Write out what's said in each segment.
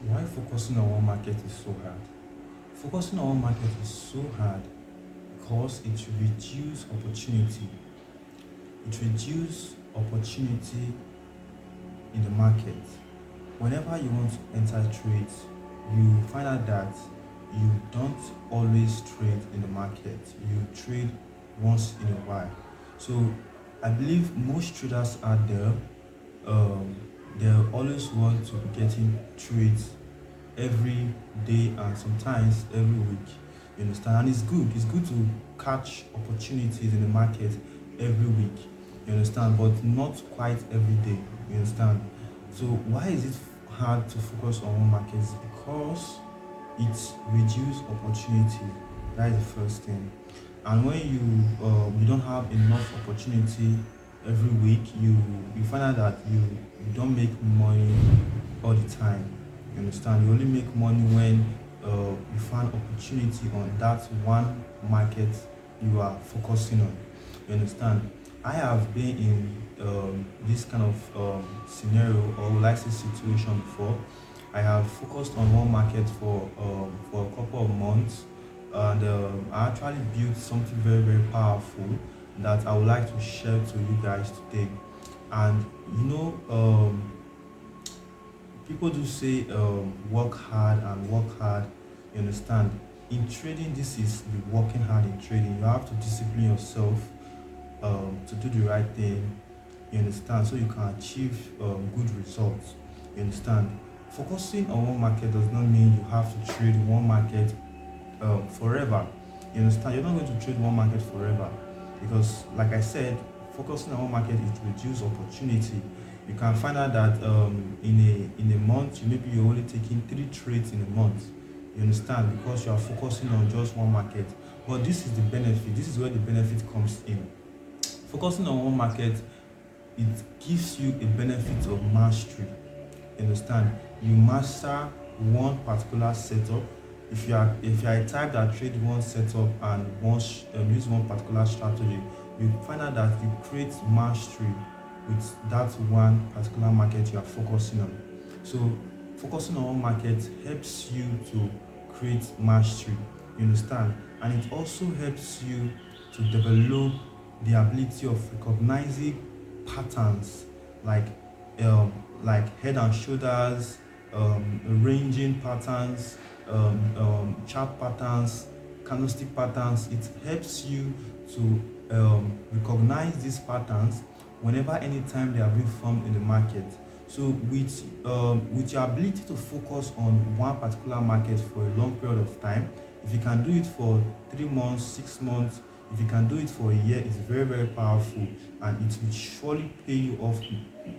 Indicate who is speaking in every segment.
Speaker 1: Why focusing on one market is so hard? Focusing on one market is so hard because it reduces opportunity. It reduces opportunity in the market. Whenever you want to enter trades, you find out that you don't always trade in the market. You trade once in a while. So I believe most traders out there, um, they always want to be getting trades every day and sometimes every week. You understand? And it's good. It's good to catch opportunities in the market every week. You understand? But not quite every day. You understand? So why is it hard to focus on one market? It's because it reduces opportunity. That is the first thing. And when you don't have enough opportunity every week, you find out that you don't make money all the time. You understand? You only make money when you find opportunity on that one market you are focusing on. You understand? I have been in this kind of scenario or would like say situation before. I have focused on one market for a couple of months, and I actually built something very very powerful that I would like to share to you guys today. And you know, people do say work hard and work hard. You understand? In trading, this is the working hard in trading. You have to discipline yourself to do the right thing. You understand? So you can achieve good results. You understand? Focusing on one market does not mean you have to trade one market forever. You understand? You're not going to trade one market forever because, like I said, focusing on one market is to reduce opportunity. You can find out that in a month, maybe you're only taking 3 trades in a month. You understand? Because you are focusing on just one market. But this is the benefit. This is where the benefit comes in. Focusing on one market, it gives you a benefit of mastery. You understand? You master one particular setup. If you are a type that trade one setup and use one particular strategy, you find out that you create mastery with that one particular market you are focusing on. So focusing on one market helps you to create mastery. You understand? And it also helps you to develop the ability of recognizing patterns like um, like head and shoulders, ranging patterns, chart patterns, candlestick patterns. It helps you to recognize these patterns whenever anytime they are being formed in the market. So with your ability to focus on one particular market for a long period of time, if you can do it for 3 months, 6 months, if you can do it for a year, it's very very powerful, and it will surely pay you off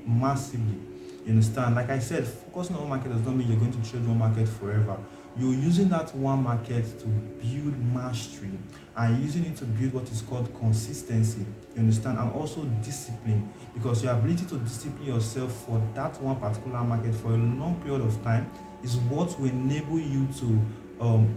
Speaker 1: massively. You understand? Like I said, focusing on one market does not mean you're going to trade one market forever. You're using that one market to build mastery and using it to build what is called consistency. You understand? And also discipline, because your ability to discipline yourself for that one particular market for a long period of time is what will enable you to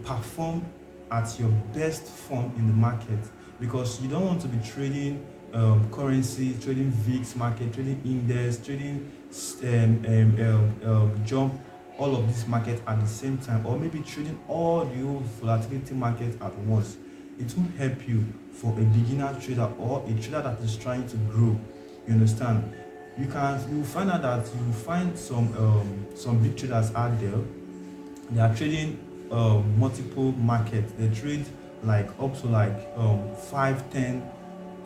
Speaker 1: perform at your best form in the market, because you don't want to be trading currency, trading VIX market, trading index, trading jump, all of this market at the same time, or maybe trading all the whole volatility market at once. It won't help you for a beginner trader or a trader that is trying to grow. You understand? You find out that you find some big traders out there. They are trading multiple markets. They trade like up to like 5, 10,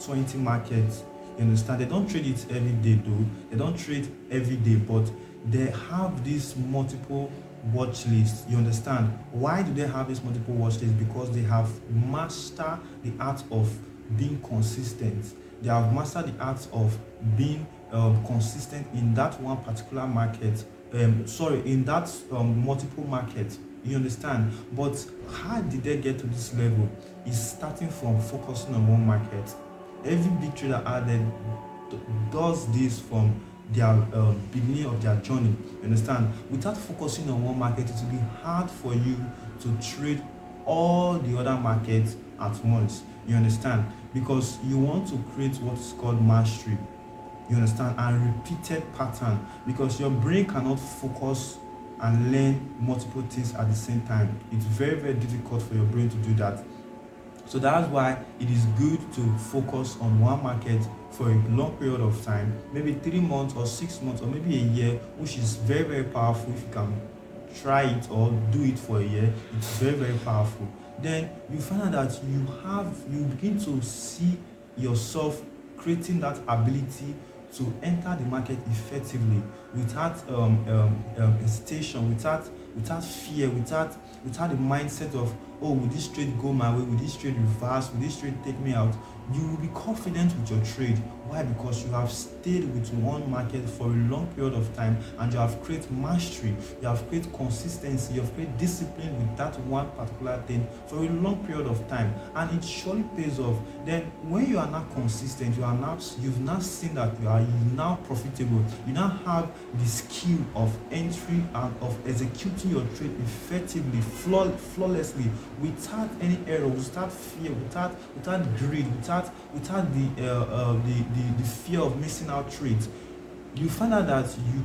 Speaker 1: 20 markets. You understand? They don't trade it every day though. They don't trade every day, but they have this multiple watch list. You understand? Why do they have this multiple watch list? Because they have mastered the art of being consistent. They have mastered the art of being consistent in that one particular market. Sorry, in that multiple market. You understand? But how did they get to this level? Is starting from focusing on one market. Every big trader out there does this from their beginning of their journey. You understand? Without focusing on one market, it will be hard for you to trade all the other markets at once. You understand? Because you want to create what is called mastery. You understand? And repeated pattern, because your brain cannot focus and learn multiple things at the same time. It's very, very difficult for your brain to do that. So that's why it is good to focus on one market for a long period of time, maybe 3 months or 6 months or maybe a year, which is very, very powerful. If you can try it or do it for a year, it's very, very powerful. Then you find out that you begin to see yourself creating that ability to enter the market effectively without hesitation, without fear, without the mindset of, oh, will this trade go my way, will this trade reverse, will this trade take me out. You will be confident with your trade. Why? Because you have stayed with one market for a long period of time, and you have created mastery, you have created consistency, you have created discipline with that one particular thing for a long period of time, and it surely pays off. Then when you are not consistent, you've now seen that you are now profitable. You now have the skill of entry and of executing your trade effectively, flawlessly, without any error, without fear, without greed, without the fear of missing out trades. You find out that you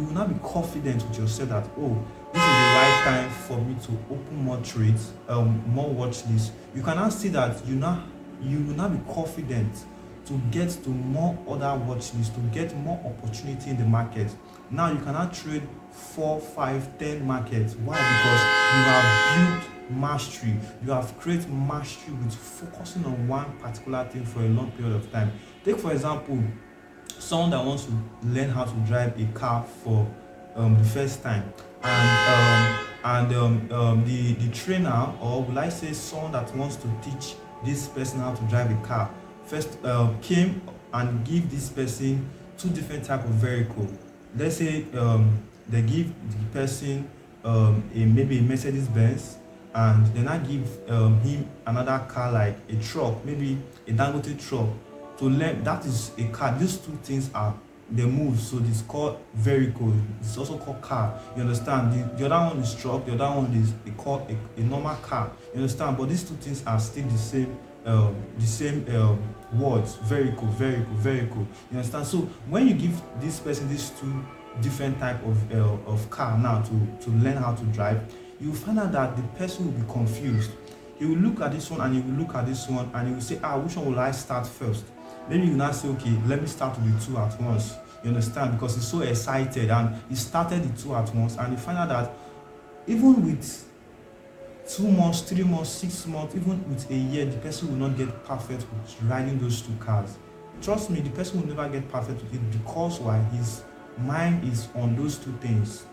Speaker 1: will now be confident with yourself that, oh, this is the right time for me to open more trades, more watch lists. You can now see that you will now be confident to get to more other watch lists, to get more opportunity in the market. Now you cannot trade 4, 5, 10 markets. Why? Because you have built mastery. You have created mastery with focusing on one particular thing for a long period of time. Take for example, someone that wants to learn how to drive a car for the first time, and the trainer, or will I say someone that wants to teach this person how to drive a car, first came and give this person two different type of vehicle. Let's say they give the person maybe a Mercedes Benz, and then I give him another car like a truck, maybe a Dangote truck, to learn. That is a car. These two things they move, so it's called vehicle. It's also called car. You understand? The other one is truck. The other one is called a normal car. You understand? But these two things are still the same words. Vehicle. You understand? So when you give this person these two different type of car now to learn how to drive, you will find out that the person will be confused. He will look at this one and he will look at this one and he will say, which one will I start first? Maybe you will not say, okay, let me start with the two at once. You understand? Because he's so excited and he started the two at once, and you find out that even with 2 months, 3 months, 6 months, even with a year, the person will not get perfect with riding those two cars. Trust me, the person will never get perfect with it, because why? His mind is on those two things.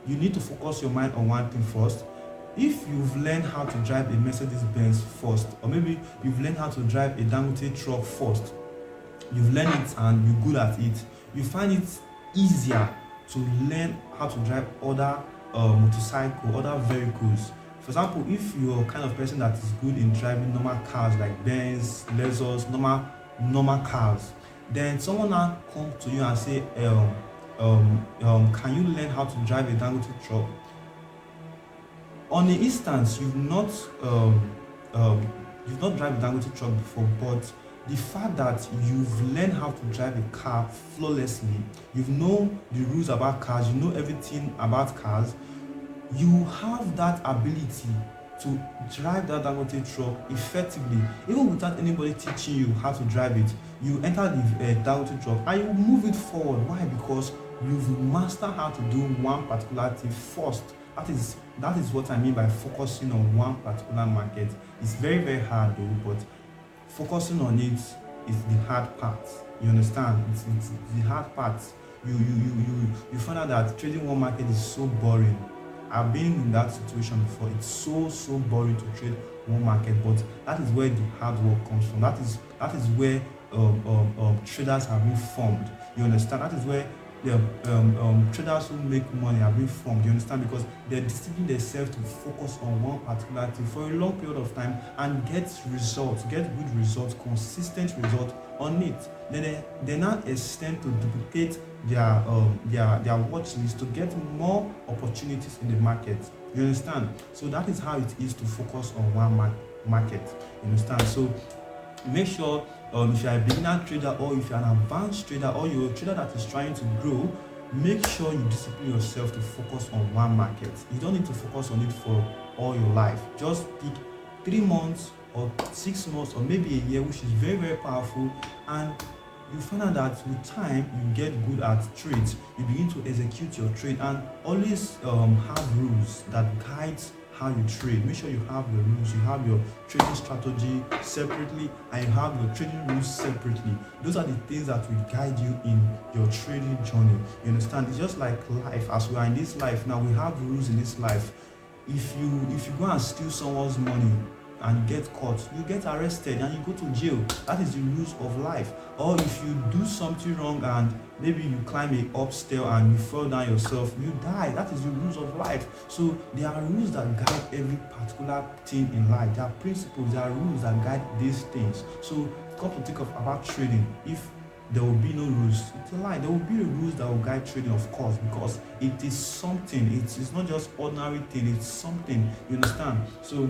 Speaker 1: You need to focus your mind on one thing first. If you've learned how to drive a Mercedes Benz first, or maybe you've learned how to drive a Dangote truck first, you've learned it and you're good at it, you find it easier to learn how to drive other motorcycle, other vehicles. For example, if you're kind of person that is good in driving normal cars like Benz, Lexus, normal cars, then someone now comes to you and say, can you learn how to drive a Dangote truck? On the instance, you've not driven a Dangote truck before, but the fact that you've learned how to drive a car flawlessly, you know the rules about cars, you know everything about cars, you have that ability to drive that Dangote truck effectively, even without anybody teaching you how to drive it. You enter the Dangote truck and you move it forward. Why? Because you've mastered how to do one particular thing first. That is what I mean by focusing on one particular market. It's very, very hard though, but focusing on it is the hard part. You understand? It's the hard part. You find out that trading one market is so boring. I've been in that situation before. It's so boring to trade one market, but that is where the hard work comes from. That is where traders have been formed. You understand? That is where the traders who make money have been formed. You understand? Because they discipline themselves to focus on one particular thing for a long period of time and get good results, consistent results on it. Then they now extend to duplicate their watch list to get more opportunities in the market. You understand? So that is how it is to focus on one market. You understand? So make sure if you're a beginner trader, or if you're an advanced trader, or you're a trader that is trying to grow, make sure you discipline yourself to focus on one market. You don't need to focus on it for all your life. Just pick 3 months or 6 months or maybe a year, which is very, very powerful, and you find out that with time you get good at trades. You begin to execute your trade, and always have rules that guides how you trade. Make sure you have your rules, you have your trading strategy separately, and you have your trading rules separately. Those are the things that will guide you in your trading journey. You understand? It's just like life. As we are in this life now, we have rules in this life. If you go and steal someone's money and get caught, you get arrested and you go to jail. That is the rules of life. Or if you do something wrong and maybe you climb a upstair and you fall down yourself, you die. That is the rules of life. So there are rules that guide every particular thing in life. There are principles, there are rules that guide these things. So come to think about trading. If there will be no rules, it's a lie. There will be rules that will guide trading, of course, because it is something. It's not just ordinary thing, it's something. You understand? So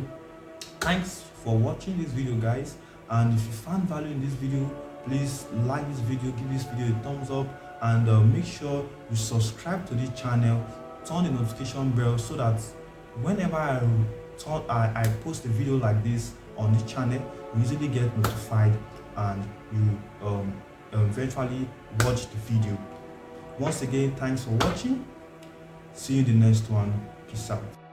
Speaker 1: thanks for watching this video, guys, and if you found value in this video, please like this video, give this video a thumbs up, and make sure you subscribe to this channel, turn the notification bell, so that whenever I post a video like this on this channel, you easily get notified and you eventually watch the video. Once again, thanks for watching. See you in the next one. Peace out.